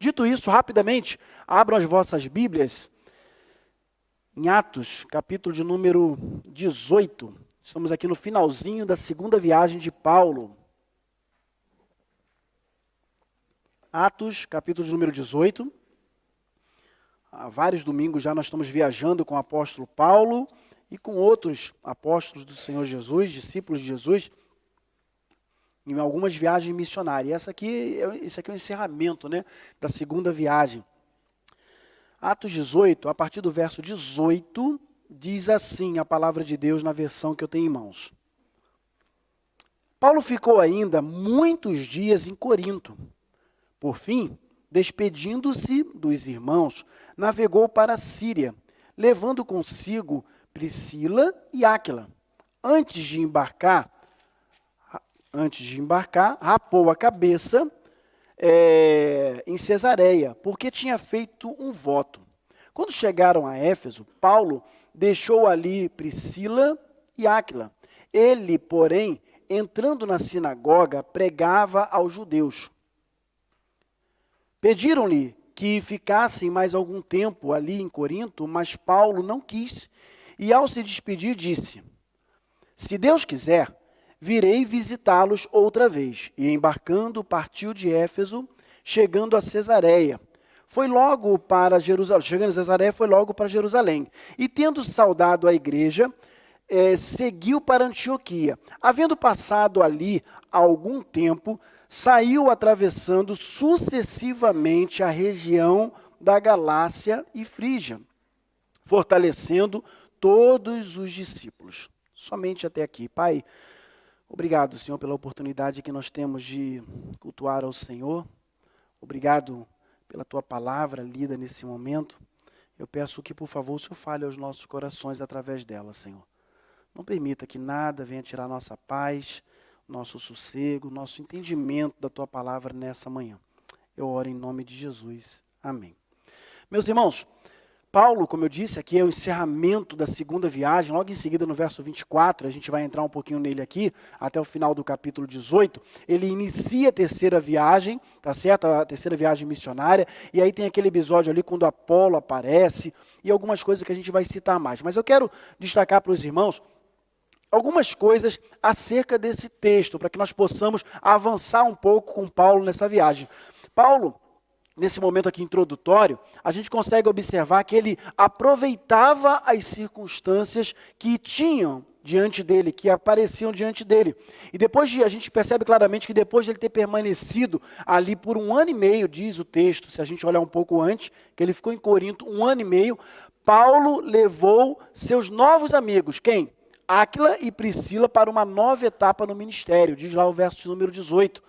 Dito isso, rapidamente, abram as vossas Bíblias em Atos, capítulo de número 18. Estamos aqui no finalzinho da segunda viagem de Paulo. Atos, capítulo de número 18. Há vários domingos já nós estamos viajando com o apóstolo Paulo e com outros apóstolos do Senhor Jesus, discípulos de Jesus, em algumas viagens missionárias. Esse aqui é o encerramento, da segunda viagem. Atos 18, a partir do verso 18, diz assim a palavra de Deus na versão que eu tenho em mãos. Paulo ficou ainda muitos dias em Corinto. Por fim, despedindo-se dos irmãos, navegou para a Síria, levando consigo Priscila e Áquila. Antes de embarcar, rapou a cabeça em Cesareia, porque tinha feito um voto. Quando chegaram a Éfeso, Paulo deixou ali Priscila e Áquila. Ele, porém, entrando na sinagoga, pregava aos judeus. Pediram-lhe que ficassem mais algum tempo ali em Corinto, mas Paulo não quis. E ao se despedir, disse: se Deus quiser, virei visitá-los outra vez. E embarcando, partiu de Éfeso, chegando a Cesareia. Foi logo para Jerusalém. Chegando a Cesareia, foi logo para Jerusalém. E tendo saudado a igreja, seguiu para Antioquia. Havendo passado ali algum tempo, saiu atravessando sucessivamente a região da Galácia e Frígia, fortalecendo todos os discípulos. Somente até aqui. Pai, obrigado, Senhor, pela oportunidade que nós temos de cultuar ao Senhor. Obrigado pela Tua palavra lida nesse momento. Eu peço que, por favor, o Senhor fale aos nossos corações através dela, Senhor. Não permita que nada venha tirar nossa paz, nosso sossego, nosso entendimento da Tua palavra nessa manhã. Eu oro em nome de Jesus. Amém. Meus irmãos, Paulo, como eu disse, aqui é o encerramento da segunda viagem. Logo em seguida, no verso 24, a gente vai entrar um pouquinho nele aqui, até o final do capítulo 18. Ele inicia a terceira viagem, tá certo? A terceira viagem missionária. E aí tem aquele episódio ali quando Apolo aparece e algumas coisas que a gente vai citar mais. Mas eu quero destacar para os irmãos algumas coisas acerca desse texto, para que nós possamos avançar um pouco com Paulo nessa viagem. Paulo, nesse momento aqui introdutório, a gente consegue observar que ele aproveitava as circunstâncias que tinham diante dele, que apareciam diante dele. E a gente percebe claramente que depois de ele ter permanecido ali por 1 ano e meio, diz o texto, se a gente olhar um pouco antes, que ele ficou em Corinto 1 ano e meio, Paulo levou seus novos amigos, quem? Áquila e Priscila, para uma nova etapa no ministério, diz lá o verso de número 18.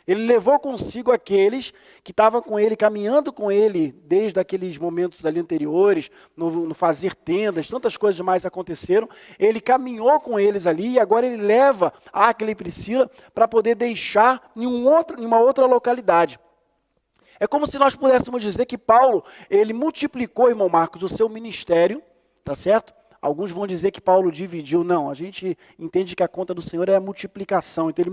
Ele levou consigo aqueles que estavam com ele, caminhando com ele, desde aqueles momentos ali anteriores, no fazer tendas, tantas coisas mais aconteceram. Ele caminhou com eles ali e agora ele leva Áquila e Priscila para poder deixar em uma outra localidade. É como se nós pudéssemos dizer que Paulo, ele multiplicou, irmão Marcos, o seu ministério, tá certo? Alguns vão dizer que Paulo dividiu. Não, a gente entende que a conta do Senhor é a multiplicação. Então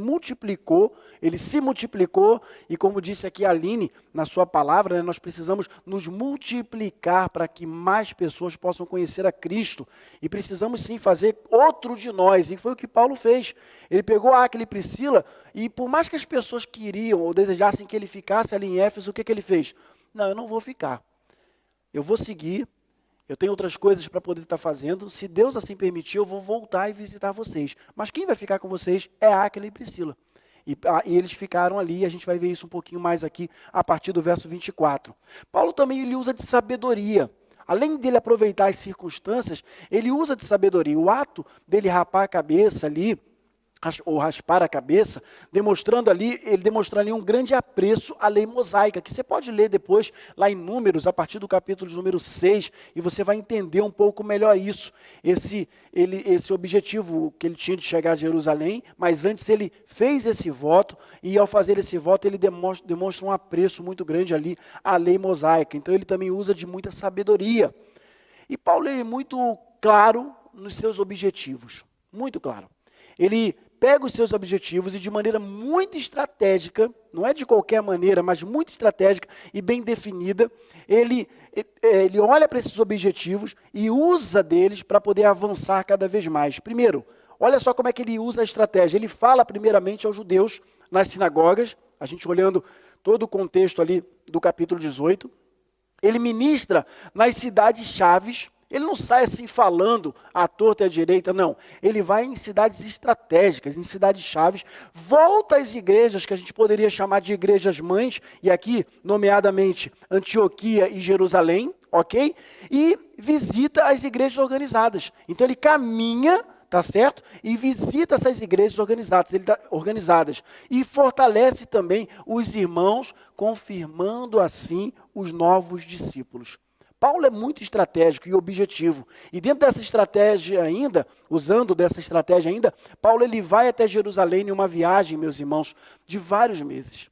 ele se multiplicou, e como disse aqui a Aline, na sua palavra, nós precisamos nos multiplicar para que mais pessoas possam conhecer a Cristo. E precisamos sim fazer outro de nós, e foi o que Paulo fez. Ele pegou Áquila e Priscila, e por mais que as pessoas queriam ou desejassem que ele ficasse ali em Éfeso, o que ele fez? Não, eu não vou ficar. Eu vou seguir. Eu tenho outras coisas para poder estar fazendo. Se Deus assim permitir, eu vou voltar e visitar vocês. Mas quem vai ficar com vocês é Áquila e Priscila. E eles ficaram ali, e a gente vai ver isso um pouquinho mais aqui, a partir do verso 24. Paulo também ele usa de sabedoria. Além dele aproveitar as circunstâncias, ele usa de sabedoria. O ato dele rapar a cabeça ali, ou raspar a cabeça, ele demonstra ali um grande apreço à lei mosaica, que você pode ler depois lá em Números, a partir do capítulo de número 6, e você vai entender um pouco melhor isso, esse objetivo que ele tinha de chegar a Jerusalém, mas antes ele fez esse voto, e ao fazer esse voto ele demonstra um apreço muito grande ali à lei mosaica. Então ele também usa de muita sabedoria. E Paulo é muito claro nos seus objetivos, muito claro. Ele pega os seus objetivos e de maneira muito estratégica, não é de qualquer maneira, mas muito estratégica e bem definida, ele olha para esses objetivos e usa deles para poder avançar cada vez mais. Primeiro, olha só como é que ele usa a estratégia. Ele fala primeiramente aos judeus nas sinagogas, a gente olhando todo o contexto ali do capítulo 18. Ele ministra nas cidades chaves. Ele não sai assim falando à torta e à direita, não. Ele vai em cidades estratégicas, em cidades chaves, volta às igrejas que a gente poderia chamar de igrejas mães, e aqui, nomeadamente, Antioquia e Jerusalém, ok? E visita as igrejas organizadas. Então ele caminha, tá certo? E visita essas igrejas organizadas. E fortalece também os irmãos, confirmando assim os novos discípulos. Paulo é muito estratégico e objetivo. E dentro dessa estratégia ainda, usando dessa estratégia ainda, Paulo ele vai até Jerusalém em uma viagem, meus irmãos, de vários meses.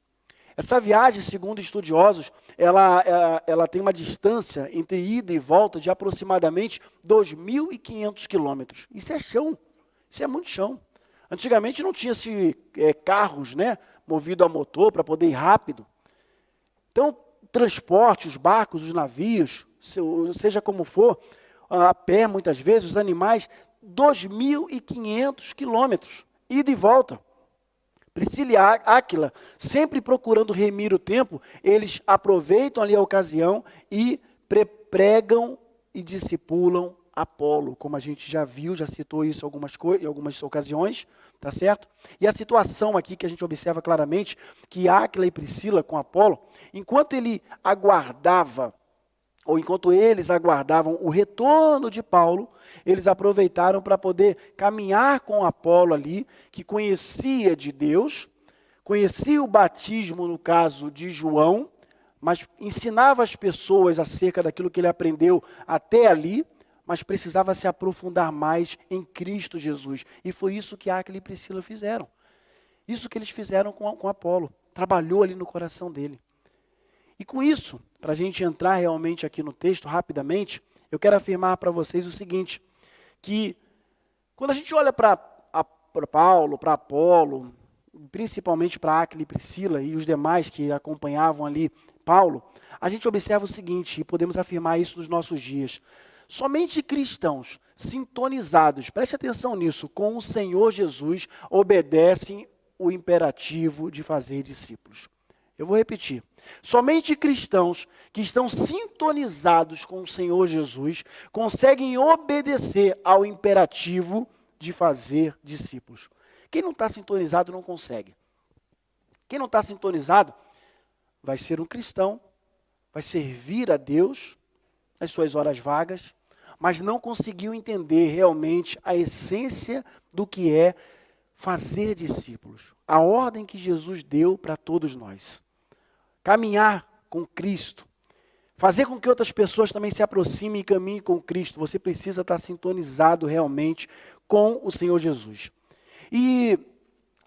Essa viagem, segundo estudiosos, ela tem uma distância entre ida e volta de aproximadamente 2.500 quilômetros. Isso é chão, isso é muito chão. Antigamente não tinha-se carros, né, movidos a motor para poder ir rápido. Então, transporte, os barcos, os navios, seja como for, a pé muitas vezes, os animais, 2.500 quilômetros, ida e volta. Priscila e Áquila, sempre procurando remir o tempo, eles aproveitam ali a ocasião e pregam e discipulam Apolo, como a gente já viu, já citou isso em algumas ocasiões, tá certo? E a situação aqui que a gente observa claramente, que Áquila e Priscila com Apolo, enquanto eles aguardavam o retorno de Paulo, eles aproveitaram para poder caminhar com Apolo ali, que conhecia de Deus, conhecia o batismo no caso de João, mas ensinava as pessoas acerca daquilo que ele aprendeu até ali, mas precisava se aprofundar mais em Cristo Jesus. E foi isso que Áquila e Priscila fizeram. Isso que eles fizeram com Apolo. Trabalhou ali no coração dele. E com isso, para a gente entrar realmente aqui no texto rapidamente, eu quero afirmar para vocês o seguinte, que quando a gente olha para Paulo, para Apolo, principalmente para Áquila e Priscila e os demais que acompanhavam ali Paulo, a gente observa o seguinte, e podemos afirmar isso nos nossos dias. Somente cristãos sintonizados, preste atenção nisso, com o Senhor Jesus, obedecem o imperativo de fazer discípulos. Eu vou repetir. Somente cristãos que estão sintonizados com o Senhor Jesus conseguem obedecer ao imperativo de fazer discípulos. Quem não está sintonizado não consegue. Quem não está sintonizado vai ser um cristão, vai servir a Deus nas suas horas vagas, mas não conseguiu entender realmente a essência do que é fazer discípulos. A ordem que Jesus deu para todos nós. Caminhar com Cristo. Fazer com que outras pessoas também se aproximem e caminhem com Cristo. Você precisa estar sintonizado realmente com o Senhor Jesus. E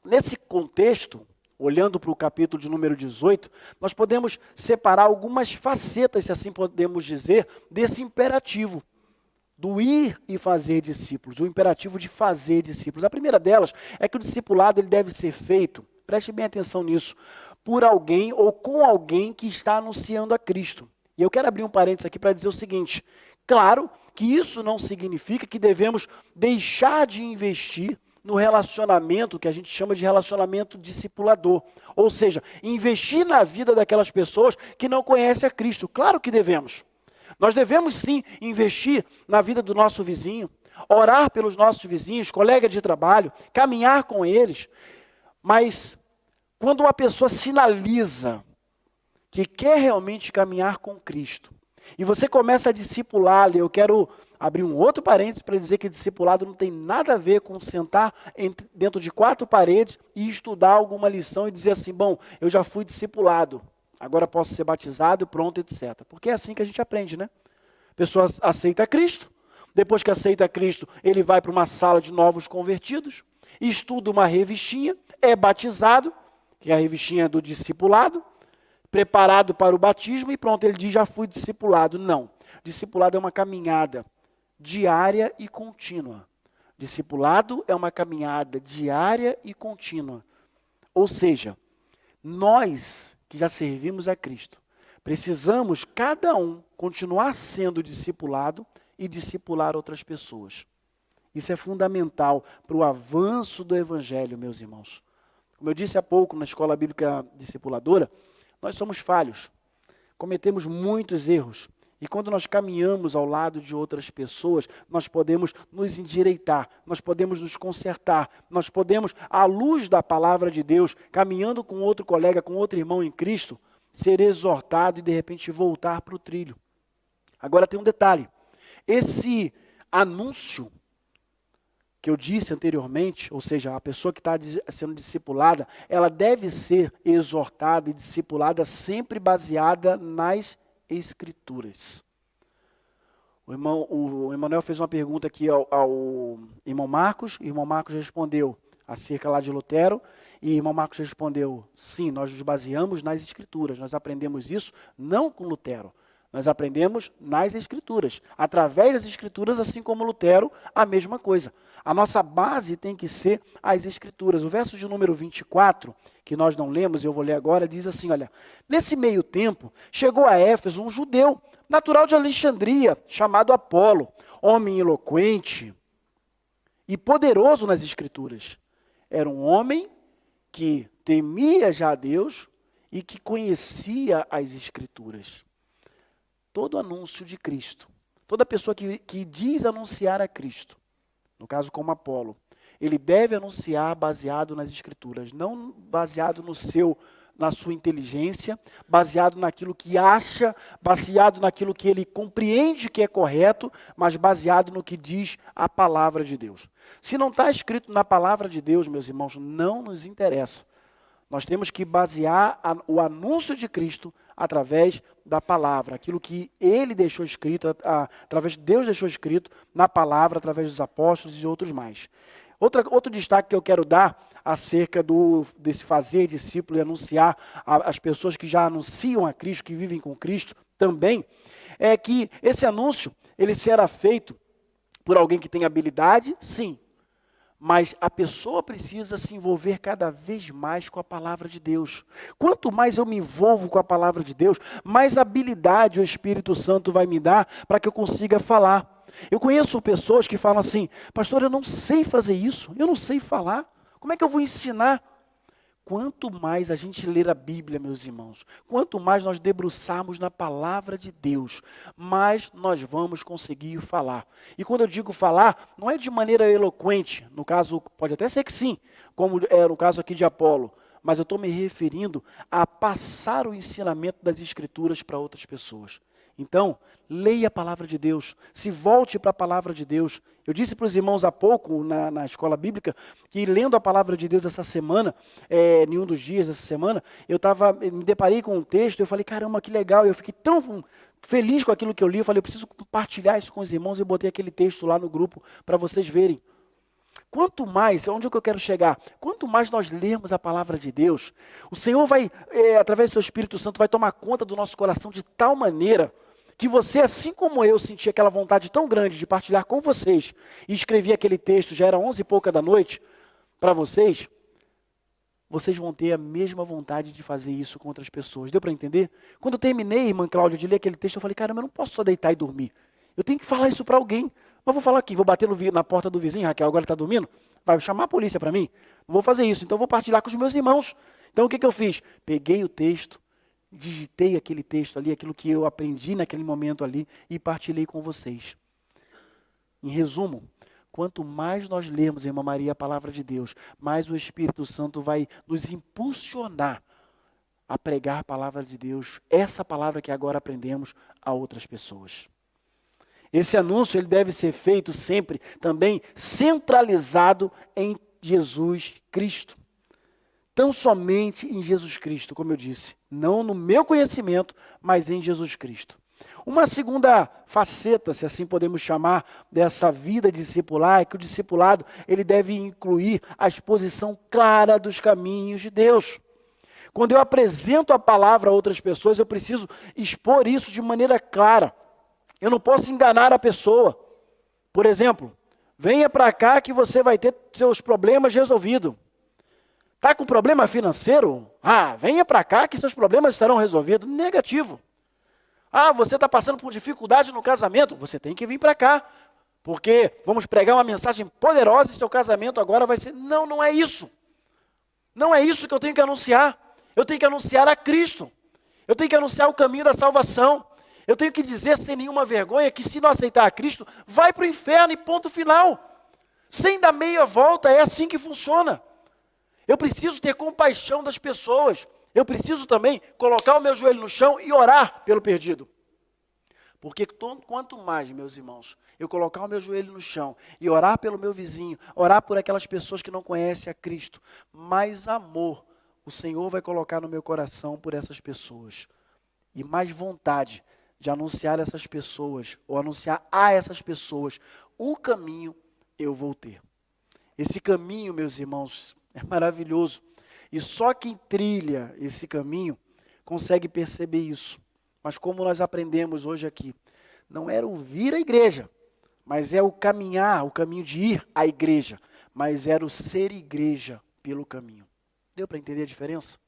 nesse contexto, olhando para o capítulo de número 18, nós podemos separar algumas facetas, se assim podemos dizer, desse imperativo. Do ir e fazer discípulos, o imperativo de fazer discípulos. A primeira delas é que o discipulado ele deve ser feito, preste bem atenção nisso, por alguém ou com alguém que está anunciando a Cristo. E eu quero abrir um parênteses aqui para dizer o seguinte, claro que isso não significa que devemos deixar de investir no relacionamento que a gente chama de relacionamento discipulador. Ou seja, investir na vida daquelas pessoas que não conhecem a Cristo. Claro que devemos. Nós devemos sim investir na vida do nosso vizinho, orar pelos nossos vizinhos, colegas de trabalho, caminhar com eles. Mas quando uma pessoa sinaliza que quer realmente caminhar com Cristo, e você começa a discipulá-lo, eu quero abrir um outro parênteses para dizer que discipulado não tem nada a ver com sentar dentro de 4 paredes e estudar alguma lição e dizer assim, bom, eu já fui discipulado. Agora posso ser batizado, pronto, etc. Porque é assim que a gente aprende, né? A pessoa aceita Cristo, depois que aceita Cristo, ele vai para uma sala de novos convertidos, estuda uma revistinha, é batizado, que é a revistinha do discipulado, preparado para o batismo e pronto, ele diz, já fui discipulado. Não, discipulado é uma caminhada diária e contínua. Discipulado é uma caminhada diária e contínua. Ou seja, nós que já servimos a Cristo, precisamos, cada um, continuar sendo discipulado e discipular outras pessoas. Isso é fundamental para o avanço do Evangelho, meus irmãos. Como eu disse há pouco na Escola Bíblica Discipuladora, nós somos falhos, cometemos muitos erros. E quando nós caminhamos ao lado de outras pessoas, nós podemos nos endireitar, nós podemos nos consertar, nós podemos, à luz da palavra de Deus, caminhando com outro colega, com outro irmão em Cristo, ser exortado e de repente voltar para o trilho. Agora tem um detalhe, esse anúncio que eu disse anteriormente, ou seja, a pessoa que está sendo discipulada, ela deve ser exortada e discipulada sempre baseada nas Escrituras. O Emanuel fez uma pergunta aqui ao irmão Marcos, e o irmão Marcos respondeu acerca lá de Lutero, e o irmão Marcos respondeu, sim, nós nos baseamos nas Escrituras, nós aprendemos isso não com Lutero, nós aprendemos nas Escrituras, através das Escrituras, assim como Lutero, a mesma coisa. A nossa base tem que ser as Escrituras. O verso de número 24, que nós não lemos, eu vou ler agora, diz assim, olha, nesse meio tempo, chegou a Éfeso um judeu, natural de Alexandria, chamado Apolo, homem eloquente e poderoso nas Escrituras. Era um homem que temia já a Deus e que conhecia as Escrituras. Todo anúncio de Cristo, toda pessoa que diz anunciar a Cristo, no caso como Apolo, ele deve anunciar baseado nas Escrituras, não baseado na sua inteligência, baseado naquilo que acha, baseado naquilo que ele compreende que é correto, mas baseado no que diz a palavra de Deus. Se não está escrito na palavra de Deus, meus irmãos, não nos interessa. Nós temos que basear o anúncio de Cristo através da palavra, aquilo que ele deixou escrito, através de Deus deixou escrito na palavra, através dos apóstolos e outros mais. Outro destaque que eu quero dar acerca desse fazer discípulo e anunciar as pessoas que já anunciam a Cristo, que vivem com Cristo também, é que esse anúncio, ele será feito por alguém que tem habilidade, sim, mas a pessoa precisa se envolver cada vez mais com a palavra de Deus. Quanto mais eu me envolvo com a palavra de Deus, mais habilidade o Espírito Santo vai me dar para que eu consiga falar. Eu conheço pessoas que falam assim, pastor, eu não sei fazer isso, eu não sei falar, como é que eu vou ensinar? Quanto mais a gente ler a Bíblia, meus irmãos, quanto mais nós debruçarmos na palavra de Deus, mais nós vamos conseguir falar. E quando eu digo falar, não é de maneira eloquente, no caso, pode até ser que sim, como é no caso aqui de Apolo, mas eu estou me referindo a passar o ensinamento das Escrituras para outras pessoas. Então, leia a palavra de Deus, se volte para a palavra de Deus. Eu disse para os irmãos há pouco, na escola bíblica, que lendo a palavra de Deus essa semana, em um dos dias dessa semana, me deparei com um texto, eu falei, caramba, que legal, eu fiquei tão feliz com aquilo que eu li, eu falei, eu preciso compartilhar isso com os irmãos, e eu botei aquele texto lá no grupo para vocês verem. Quanto mais, onde é que eu quero chegar? Quanto mais nós lermos a palavra de Deus, o Senhor vai, através do seu Espírito Santo, vai tomar conta do nosso coração de tal maneira que você, assim como eu, sentia aquela vontade tão grande de partilhar com vocês, e escrevi aquele texto, já era 11 e pouca da noite, para vocês vão ter a mesma vontade de fazer isso com outras pessoas. Deu para entender? Quando eu terminei, irmã Cláudia, de ler aquele texto, eu falei, caramba, eu não posso só deitar e dormir. Eu tenho que falar isso para alguém. Mas vou falar aqui, vou bater na porta do vizinho, Raquel, agora está dormindo? Vai chamar a polícia para mim? Não vou fazer isso, então vou partilhar com os meus irmãos. Então o que eu fiz? Peguei o texto, digitei aquele texto ali, aquilo que eu aprendi naquele momento ali e partilhei com vocês. Em resumo, quanto mais nós lermos, irmã Maria, a palavra de Deus, mais o Espírito Santo vai nos impulsionar a pregar a palavra de Deus, essa palavra que agora aprendemos, a outras pessoas. Esse anúncio ele deve ser feito sempre também centralizado em Jesus Cristo. Tão somente em Jesus Cristo, como eu disse, não no meu conhecimento, mas em Jesus Cristo. Uma segunda faceta, se assim podemos chamar, dessa vida discipular, é que o discipulado ele deve incluir a exposição clara dos caminhos de Deus. Quando eu apresento a palavra a outras pessoas, eu preciso expor isso de maneira clara. Eu não posso enganar a pessoa. Por exemplo, Venha para cá que você vai ter seus problemas resolvidos. Está com problema financeiro? Venha para cá que seus problemas serão resolvidos. Negativo. Você está passando por dificuldade no casamento? Você tem que vir para cá. Porque vamos pregar uma mensagem poderosa e seu casamento agora vai ser... Não, não é isso. Não é isso que eu tenho que anunciar. Eu tenho que anunciar a Cristo. Eu tenho que anunciar o caminho da salvação. Eu tenho que dizer sem nenhuma vergonha que se não aceitar a Cristo, vai para o inferno e ponto final. Sem dar meia volta, é assim que funciona. Eu preciso ter compaixão das pessoas. Eu preciso também colocar o meu joelho no chão e orar pelo perdido. Porque quanto mais, meus irmãos, eu colocar o meu joelho no chão e orar pelo meu vizinho, orar por aquelas pessoas que não conhecem a Cristo, mais amor o Senhor vai colocar no meu coração por essas pessoas. E mais vontade de anunciar essas pessoas, ou anunciar a essas pessoas, o caminho eu vou ter. Esse caminho, meus irmãos, é maravilhoso. E só quem trilha esse caminho consegue perceber isso. Mas como nós aprendemos hoje aqui, não era o vir à igreja, mas é o caminhar, o caminho de ir à igreja, mas era o ser igreja pelo caminho. Deu para entender a diferença?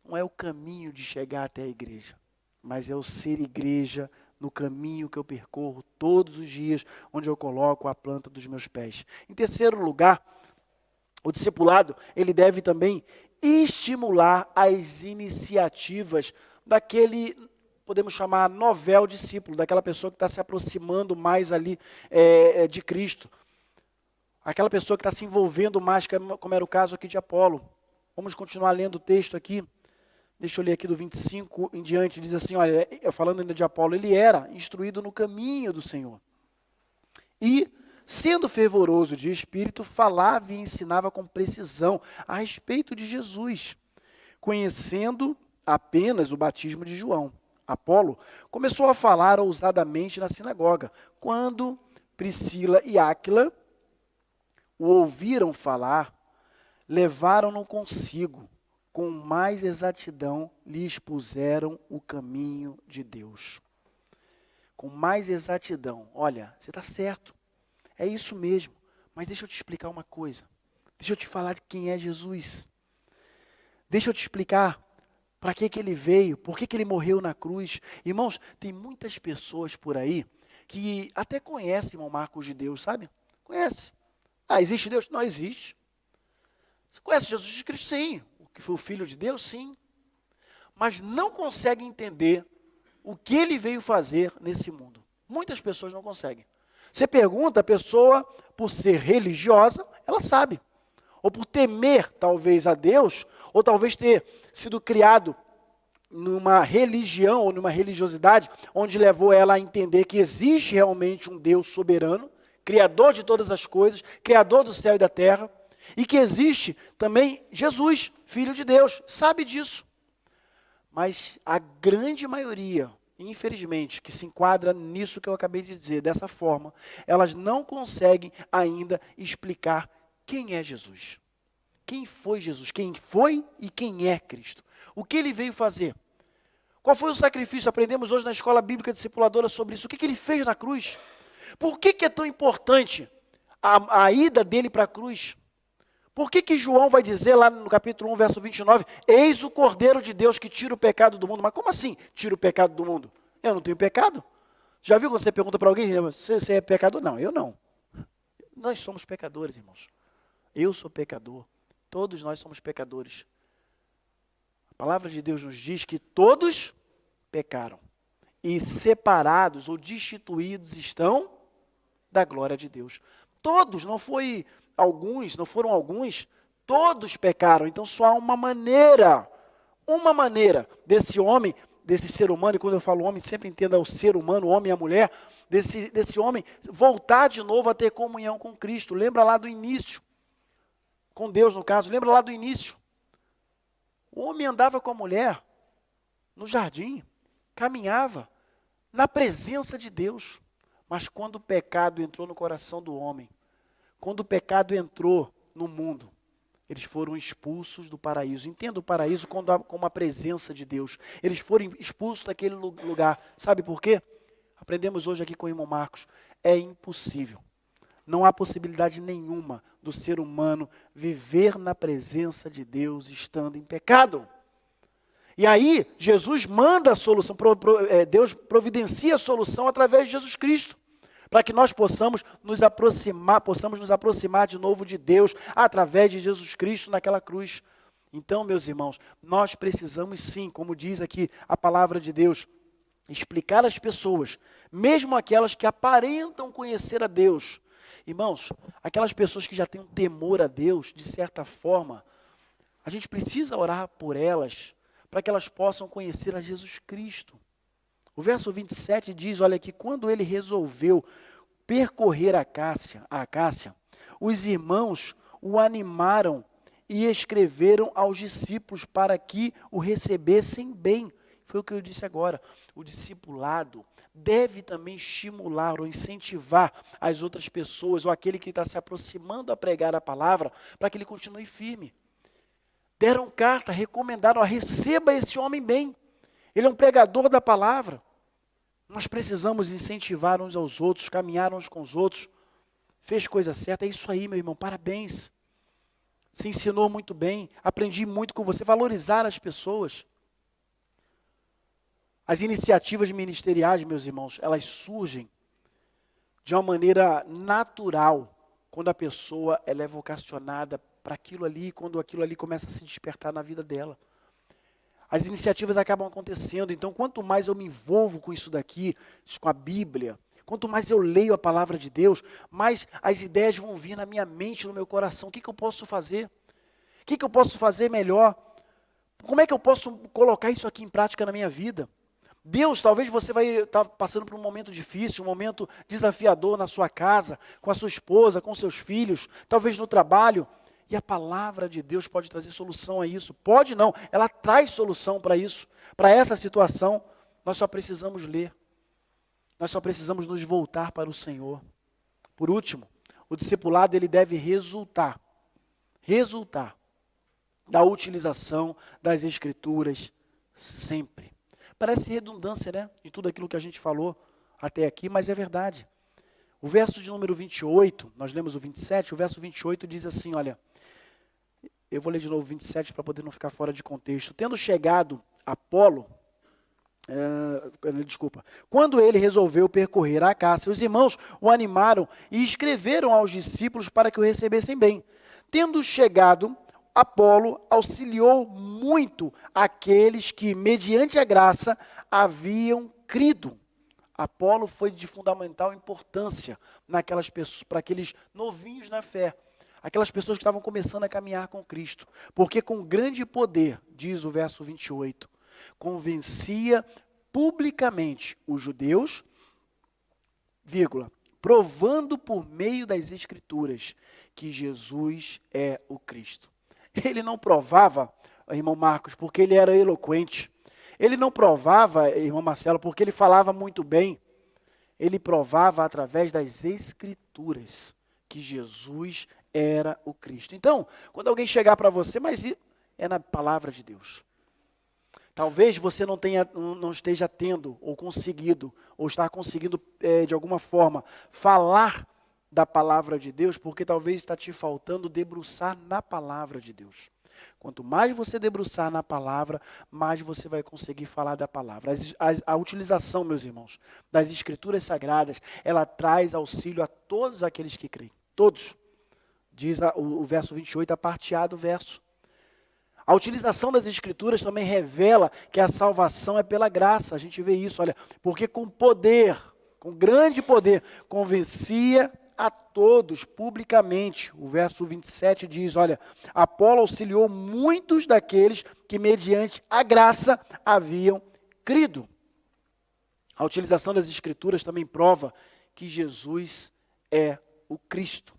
Não é o caminho de chegar até a igreja, mas é o ser igreja no caminho que eu percorro todos os dias, onde eu coloco a planta dos meus pés. Em terceiro lugar, o discipulado, ele deve também estimular as iniciativas daquele, podemos chamar, novel discípulo, daquela pessoa que está se aproximando mais ali de Cristo. Aquela pessoa que está se envolvendo mais, como era o caso aqui de Apolo. Vamos continuar lendo o texto aqui. Deixa eu ler aqui do 25 em diante. Diz assim, olha, falando ainda de Apolo, ele era instruído no caminho do Senhor. E, sendo fervoroso de espírito, falava e ensinava com precisão a respeito de Jesus, conhecendo apenas o batismo de João. Apolo começou a falar ousadamente na sinagoga. Quando Priscila e Áquila o ouviram falar, levaram-no consigo, com mais exatidão lhe expuseram o caminho de Deus. Com mais exatidão. Olha, você está certo, é isso mesmo, mas deixa eu te explicar uma coisa. Deixa eu te falar de quem é Jesus. Deixa eu te explicar para que ele veio, por que ele morreu na cruz. Irmãos, tem muitas pessoas por aí que até conhecem o Marcos de Deus, sabe? Conhece. Existe Deus? Não existe. Você conhece Jesus Cristo? Sim. O que foi o Filho de Deus? Sim. Mas não consegue entender o que ele veio fazer nesse mundo. Muitas pessoas não conseguem. Você pergunta a pessoa, por ser religiosa, ela sabe. Ou por temer, talvez, a Deus, ou talvez ter sido criado numa religião ou numa religiosidade, onde levou ela a entender que existe realmente um Deus soberano, Criador de todas as coisas, Criador do céu e da terra, e que existe também Jesus, Filho de Deus, sabe disso. Mas a grande maioria, infelizmente, que se enquadra nisso que eu acabei de dizer, dessa forma, elas não conseguem ainda explicar quem é Jesus. Quem foi Jesus? Quem foi e quem é Cristo? O que ele veio fazer? Qual foi o sacrifício? Aprendemos hoje na escola bíblica discipuladora sobre isso. O que ele fez na cruz? Por que é tão importante a ida dele para a cruz? Por que João vai dizer lá no capítulo 1, verso 29, eis o Cordeiro de Deus que tira o pecado do mundo? Mas como assim tira o pecado do mundo? Eu não tenho pecado. Já viu quando você pergunta para alguém, você é pecador? Não, eu não. Nós somos pecadores, irmãos. Eu sou pecador. Todos nós somos pecadores. A palavra de Deus nos diz que todos pecaram. E separados ou destituídos estão da glória de Deus. Todos, não foram alguns, todos pecaram. Então só há uma maneira desse homem, desse ser humano, e quando eu falo homem, sempre entenda o ser humano, o homem e a mulher, desse homem voltar de novo a ter comunhão com Cristo. Lembra lá do início, com Deus no caso, lembra lá do início. O homem andava com a mulher no jardim, caminhava na presença de Deus. Mas quando o pecado entrou no coração do homem, quando o pecado entrou no mundo, eles foram expulsos do paraíso. Entenda o paraíso como a presença de Deus. Eles foram expulsos daquele lugar. Sabe por quê? Aprendemos hoje aqui com o irmão Marcos. É impossível não há possibilidade nenhuma do ser humano viver na presença de Deus estando em pecado. E aí, Jesus manda a solução, Deus providencia a solução através de Jesus Cristo, para que nós possamos nos aproximar de novo de Deus, através de Jesus Cristo naquela cruz. Então, meus irmãos, nós precisamos sim, como diz aqui a palavra de Deus, explicar às pessoas, mesmo aquelas que aparentam conhecer a Deus. Irmãos, aquelas pessoas que já têm um temor a Deus, de certa forma, a gente precisa orar por elas, para que elas possam conhecer a Jesus Cristo. O verso 27 diz, olha aqui, quando ele resolveu percorrer a Acácia, os irmãos o animaram e escreveram aos discípulos para que o recebessem bem. Foi o que eu disse agora. O discipulado deve também estimular ou incentivar as outras pessoas, ou aquele que está se aproximando a pregar a palavra, para que ele continue firme. Deram carta, recomendaram, receba esse homem bem. Ele é um pregador da palavra. Nós precisamos incentivar uns aos outros, caminhar uns com os outros. Fez coisa certa, é isso aí, meu irmão, parabéns. Se ensinou muito bem, aprendi muito com você, valorizar as pessoas. As iniciativas ministeriais, meus irmãos, elas surgem de uma maneira natural, quando a pessoa ela é vocacionada para aquilo ali, quando aquilo ali começa a se despertar na vida dela. As iniciativas acabam acontecendo, então quanto mais eu me envolvo com isso daqui, com a Bíblia, quanto mais eu leio a palavra de Deus, mais as ideias vão vir na minha mente, no meu coração. O que eu posso fazer? O que eu posso fazer melhor? Como é que eu posso colocar isso aqui em prática na minha vida? Deus, talvez você vai estar passando por um momento difícil, um momento desafiador na sua casa, com a sua esposa, com seus filhos, talvez no trabalho. E a palavra de Deus pode trazer solução a isso. Pode não, ela traz solução para isso. Para essa situação, nós só precisamos ler. Nós só precisamos nos voltar para o Senhor. Por último, o discipulado ele deve resultar da utilização das Escrituras sempre. Parece redundância, né? De tudo aquilo que a gente falou até aqui, mas é verdade. O verso de número 28, nós lemos o 27, o verso 28 diz assim, olha, eu vou ler de novo o 27 para poder não ficar fora de contexto. Tendo chegado Apolo, quando ele resolveu percorrer a Acácia, os irmãos o animaram e escreveram aos discípulos para que o recebessem bem. Tendo chegado, Apolo auxiliou muito aqueles que, mediante a graça, haviam crido. Apolo foi de fundamental importância naquelas pessoas, para aqueles novinhos na fé, aquelas pessoas que estavam começando a caminhar com Cristo, porque com grande poder, diz o verso 28, convencia publicamente os judeus, provando por meio das Escrituras que Jesus é o Cristo. Ele não provava, irmão Marcos, porque ele era eloquente. Ele não provava, irmão Marcelo, porque ele falava muito bem. Ele provava através das Escrituras que Jesus era o Cristo. Então, quando alguém chegar para você, mas é na palavra de Deus. Talvez você não esteja tendo, ou conseguido, ou está conseguindo, de alguma forma, falar da palavra de Deus, porque talvez está te faltando debruçar na palavra de Deus. Quanto mais você debruçar na palavra, mais você vai conseguir falar da palavra. A utilização, meus irmãos, das Escrituras Sagradas, ela traz auxílio a todos aqueles que creem. Todos. Diz o verso 28, a parte A do verso. A utilização das Escrituras também revela que a salvação é pela graça. A gente vê isso, olha, porque com poder, com grande poder, convencia a todos publicamente. O verso 27 diz, olha, Apolo auxiliou muitos daqueles que mediante a graça haviam crido. A utilização das Escrituras também prova que Jesus é o Cristo.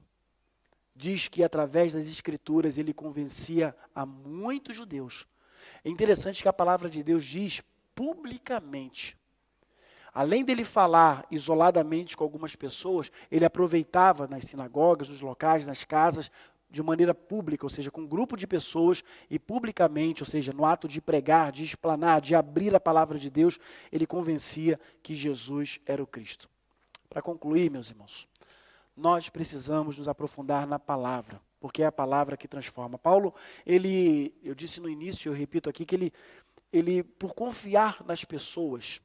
Diz que através das Escrituras ele convencia a muitos judeus. É interessante que a palavra de Deus diz publicamente. Além dele falar isoladamente com algumas pessoas, ele aproveitava nas sinagogas, nos locais, nas casas, de maneira pública, ou seja, com um grupo de pessoas e publicamente, ou seja, no ato de pregar, de explanar, de abrir a palavra de Deus, ele convencia que Jesus era o Cristo. Para concluir, meus irmãos, nós precisamos nos aprofundar na palavra, porque é a palavra que transforma. Paulo, eu disse no início, eu repito aqui, que ele, por confiar nas pessoas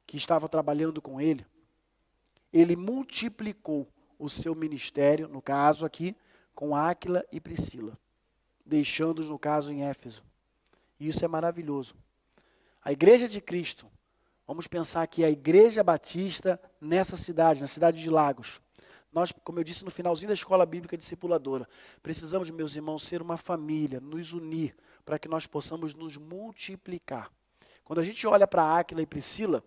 que estavam trabalhando com ele multiplicou o seu ministério, no caso aqui, com Áquila e Priscila, deixando-os, no caso, em Éfeso. E isso é maravilhoso. A Igreja de Cristo, vamos pensar aqui, a Igreja Batista nessa cidade, na cidade de Lagos. Nós, como eu disse no finalzinho da Escola Bíblica Discipuladora, precisamos, meus irmãos, ser uma família, nos unir, para que nós possamos nos multiplicar. Quando a gente olha para Áquila e Priscila,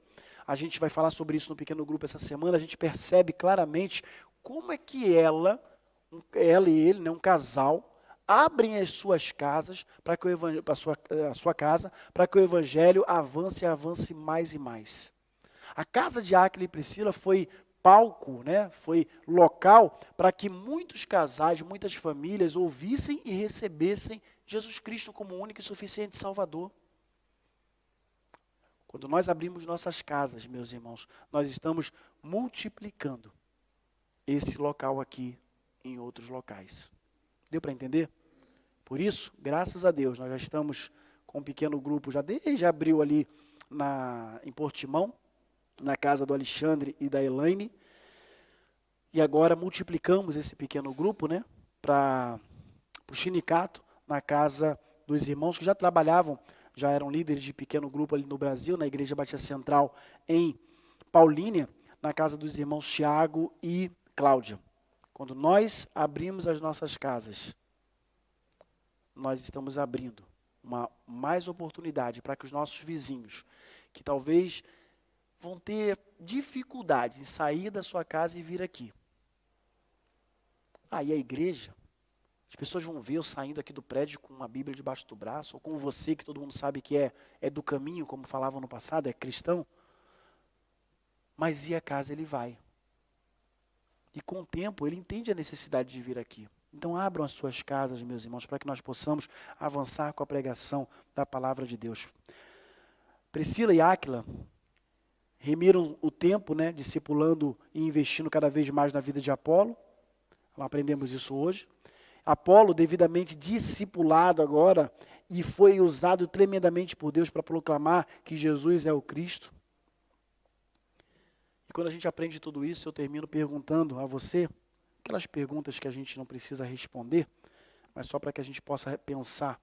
a gente vai falar sobre isso no pequeno grupo essa semana, a gente percebe claramente como é que ela e ele, né, um casal, abrem as suas casas para que a sua casa, para que o evangelho avance e avance mais e mais. A casa de Áquila e Priscila foi palco, né, foi local para que muitos casais, muitas famílias ouvissem e recebessem Jesus Cristo como único e suficiente Salvador. Quando nós abrimos nossas casas, meus irmãos, nós estamos multiplicando esse local aqui em outros locais. Deu para entender? Por isso, graças a Deus, nós já estamos com um pequeno grupo, já desde abril ali em Portimão, na casa do Alexandre e da Elaine, e agora multiplicamos esse pequeno grupo, né, para o Chinicato, na casa dos irmãos que já trabalhavam, já eram líderes de pequeno grupo ali no Brasil, na Igreja Batista Central em Paulínia, na casa dos irmãos Tiago e Cláudia. Quando nós abrimos as nossas casas, nós estamos abrindo mais oportunidade para que os nossos vizinhos, que talvez vão ter dificuldade em sair da sua casa e vir aqui. E a igreja, as pessoas vão ver eu saindo aqui do prédio com uma Bíblia debaixo do braço, ou com você, que todo mundo sabe que é do caminho, como falavam no passado, é cristão. Mas ir a casa ele vai. E com o tempo ele entende a necessidade de vir aqui. Então abram as suas casas, meus irmãos, para que nós possamos avançar com a pregação da palavra de Deus. Priscila e Áquila remiram o tempo, né, discipulando e investindo cada vez mais na vida de Apolo. Nós aprendemos isso hoje. Apolo, devidamente discipulado agora, e foi usado tremendamente por Deus para proclamar que Jesus é o Cristo. E quando a gente aprende tudo isso, eu termino perguntando a você, aquelas perguntas que a gente não precisa responder, mas só para que a gente possa pensar.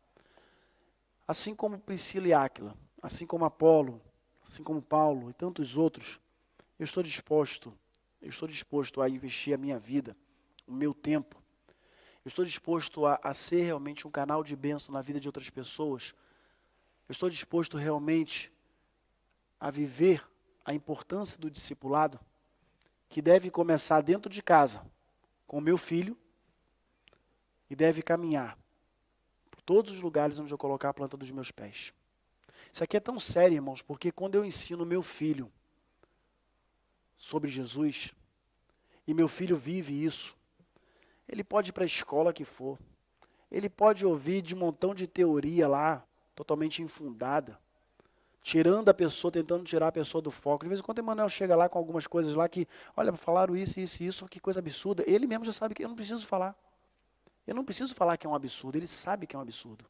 Assim como Priscila e Áquila, assim como Apolo, assim como Paulo e tantos outros, eu estou disposto a investir a minha vida, o meu tempo. Eu estou disposto a ser realmente um canal de bênção na vida de outras pessoas. Eu estou disposto realmente a viver a importância do discipulado, que deve começar dentro de casa, com o meu filho, e deve caminhar por todos os lugares onde eu colocar a planta dos meus pés. Isso aqui é tão sério, irmãos, porque quando eu ensino meu filho sobre Jesus, e meu filho vive isso, ele pode ir para a escola que for, ele pode ouvir de um montão de teoria lá, totalmente infundada, tirando a pessoa, tentando tirar a pessoa do foco. De vez em quando o Emanuel chega lá com algumas coisas lá que, olha, falaram isso, isso e isso, que coisa absurda. Ele mesmo já sabe que eu não preciso falar. Eu não preciso falar que é um absurdo, ele sabe que é um absurdo.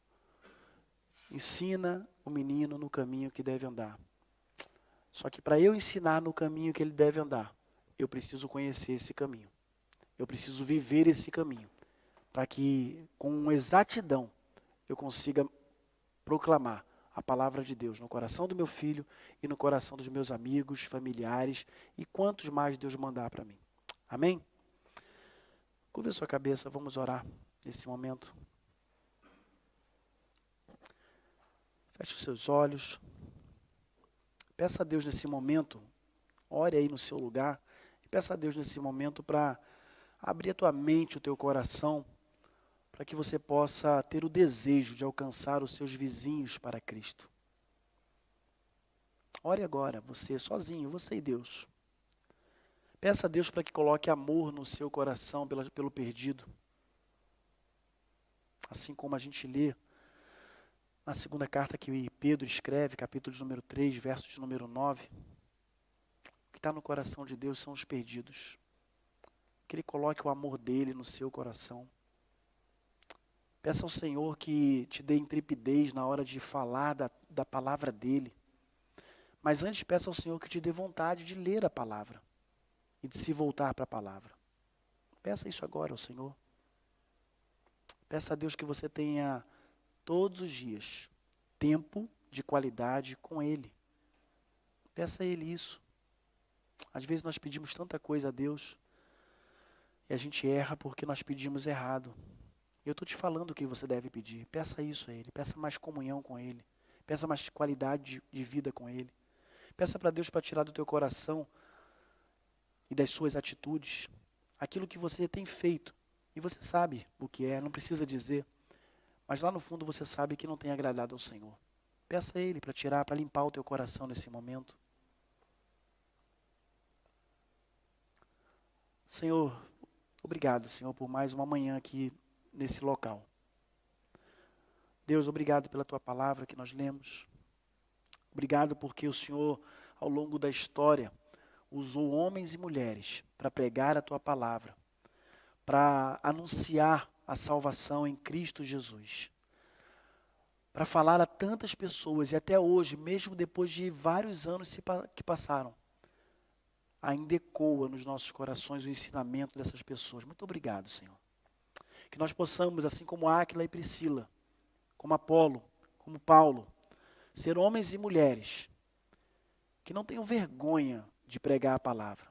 Ensina o menino no caminho que deve andar. Só que para eu ensinar no caminho que ele deve andar, eu preciso conhecer esse caminho. Eu preciso viver esse caminho, para que com exatidão eu consiga proclamar a palavra de Deus no coração do meu filho e no coração dos meus amigos, familiares e quantos mais Deus mandar para mim. Amém? Curva a sua cabeça, vamos orar nesse momento. Feche os seus olhos. Peça a Deus nesse momento, ore aí no seu lugar, e peça a Deus nesse momento para abrir a tua mente, o teu coração, para que você possa ter o desejo de alcançar os seus vizinhos para Cristo. Ore agora, você sozinho, você e Deus. Peça a Deus para que coloque amor no seu coração pelo perdido. Assim como a gente lê na segunda carta que Pedro escreve, capítulo de número 3, verso de número 9. O que está no coração de Deus são os perdidos. que Ele coloque o amor dEle no seu coração. Peça ao Senhor que te dê intrepidez na hora de falar da palavra dEle. Mas antes peça ao Senhor que te dê vontade de ler a palavra e de se voltar para a palavra. Peça isso agora ao Senhor. Peça a Deus que você tenha todos os dias tempo de qualidade com Ele. Peça a Ele isso. Às vezes nós pedimos tanta coisa a Deus e a gente erra porque nós pedimos errado. Eu estou te falando o que você deve pedir. Peça isso a Ele. Peça mais comunhão com Ele. Peça mais qualidade de vida com Ele. Peça para Deus para tirar do teu coração e das suas atitudes aquilo que você tem feito. E você sabe o que é, não precisa dizer. Mas lá no fundo você sabe que não tem agradado ao Senhor. Peça a Ele para tirar, para limpar o teu coração nesse momento. Senhor, obrigado, Senhor, por mais uma manhã aqui nesse local. Deus, obrigado pela Tua palavra que nós lemos. Obrigado porque o Senhor, ao longo da história, usou homens e mulheres para pregar a Tua palavra, para anunciar a salvação em Cristo Jesus, para falar a tantas pessoas, e até hoje, mesmo depois de vários anos que passaram, ainda ecoa nos nossos corações o ensinamento dessas pessoas. Muito obrigado, Senhor. Que nós possamos, assim como Áquila e Priscila, como Apolo, como Paulo, ser homens e mulheres que não tenham vergonha de pregar a palavra,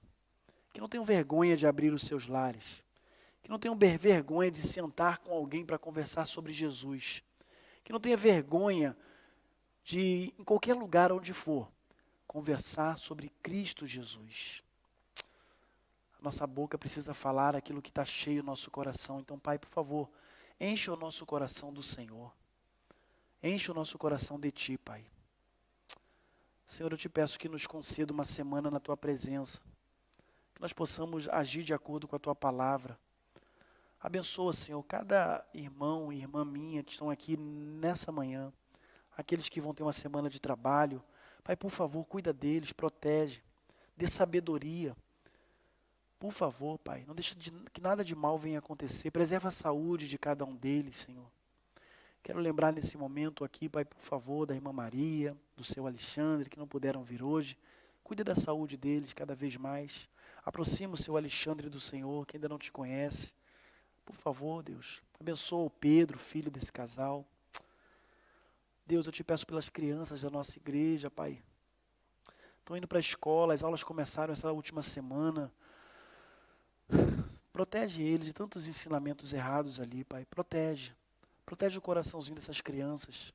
que não tenham vergonha de abrir os seus lares, que não tenham vergonha de sentar com alguém para conversar sobre Jesus, que não tenha vergonha de, em qualquer lugar onde for, conversar sobre Cristo Jesus. A nossa boca precisa falar aquilo que está cheio no nosso coração. Então, Pai, por favor, enche o nosso coração do Senhor. Enche o nosso coração de Ti, Pai. Senhor, eu te peço que nos conceda uma semana na Tua presença, que nós possamos agir de acordo com a Tua palavra. Abençoa, Senhor, cada irmão e irmã minha que estão aqui nessa manhã, aqueles que vão ter uma semana de trabalho. Pai, por favor, cuida deles, protege, dê sabedoria. Por favor, Pai, não deixe que nada de mal venha acontecer. Preserva a saúde de cada um deles, Senhor. Quero lembrar nesse momento aqui, Pai, por favor, da irmã Maria, do seu Alexandre, que não puderam vir hoje. Cuide da saúde deles cada vez mais. Aproxima o seu Alexandre do Senhor, que ainda não te conhece. Por favor, Deus, abençoa o Pedro, filho desse casal. Deus, eu te peço pelas crianças da nossa igreja, Pai. Estão indo para a escola, as aulas começaram essa última semana. Protege eles de tantos ensinamentos errados ali, Pai. Protege. Protege o coraçãozinho dessas crianças.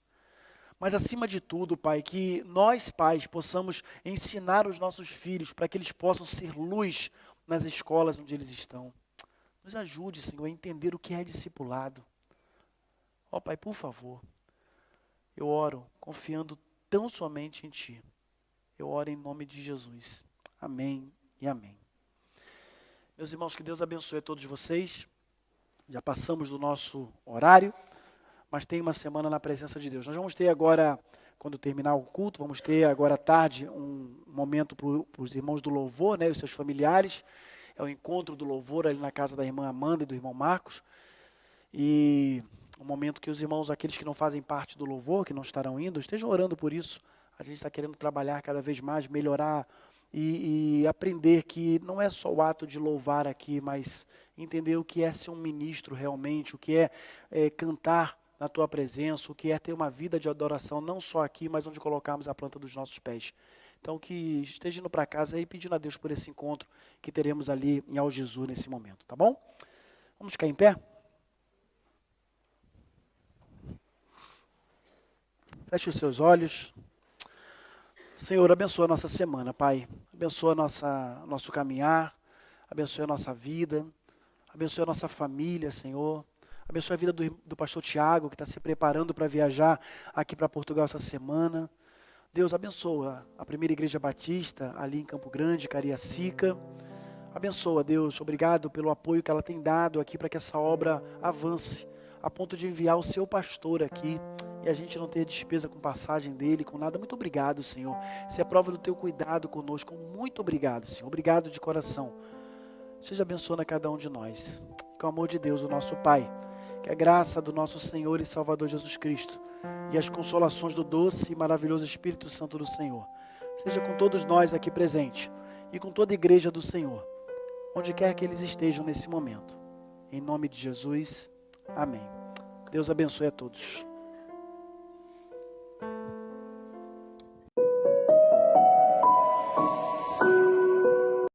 Mas acima de tudo, Pai, que nós, pais, possamos ensinar os nossos filhos para que eles possam ser luz nas escolas onde eles estão. Nos ajude, Senhor, a entender o que é discipulado. Ó, Pai, por favor, eu oro confiando tão somente em Ti. Eu oro em nome de Jesus. Amém e amém. Meus irmãos, que Deus abençoe a todos vocês. Já passamos do nosso horário, mas tem uma semana na presença de Deus. Nós vamos ter agora, quando terminar o culto, vamos ter agora à tarde um momento para os irmãos do louvor, né, os seus familiares. É o encontro do louvor ali na casa da irmã Amanda e do irmão Marcos. E um momento que os irmãos, aqueles que não fazem parte do louvor, que não estarão indo, estejam orando por isso. A gente está querendo trabalhar cada vez mais, melhorar e aprender que não é só o ato de louvar aqui, mas entender o que é ser um ministro realmente, o que é cantar na Tua presença, o que é ter uma vida de adoração, não só aqui, mas onde colocarmos a planta dos nossos pés. Então, que esteja indo para casa e pedindo a Deus por esse encontro que teremos ali em Algizu nesse momento, tá bom? Vamos ficar em pé? Feche os seus olhos. Senhor, abençoa a nossa semana, Pai. Abençoa nosso caminhar, abençoa a nossa vida, abençoa a nossa família, Senhor. Abençoa a vida do pastor Tiago, que está se preparando para viajar aqui para Portugal essa semana. Deus, abençoa a primeira igreja batista ali em Campo Grande, Cariacica. Abençoa, Deus, obrigado pelo apoio que ela tem dado aqui para que essa obra avance, a ponto de enviar o seu pastor aqui e a gente não ter despesa com passagem dele, com nada. Muito obrigado, Senhor. Isso é prova do teu cuidado conosco. Muito obrigado, Senhor. Obrigado de coração. Esteja abençoando a cada um de nós. Que o amor de Deus, o nosso Pai, que a graça do nosso Senhor e Salvador Jesus Cristo e as consolações do doce e maravilhoso Espírito Santo do Senhor seja com todos nós aqui presentes e com toda a igreja do Senhor, onde quer que eles estejam nesse momento. Em nome de Jesus, amém. Deus abençoe a todos.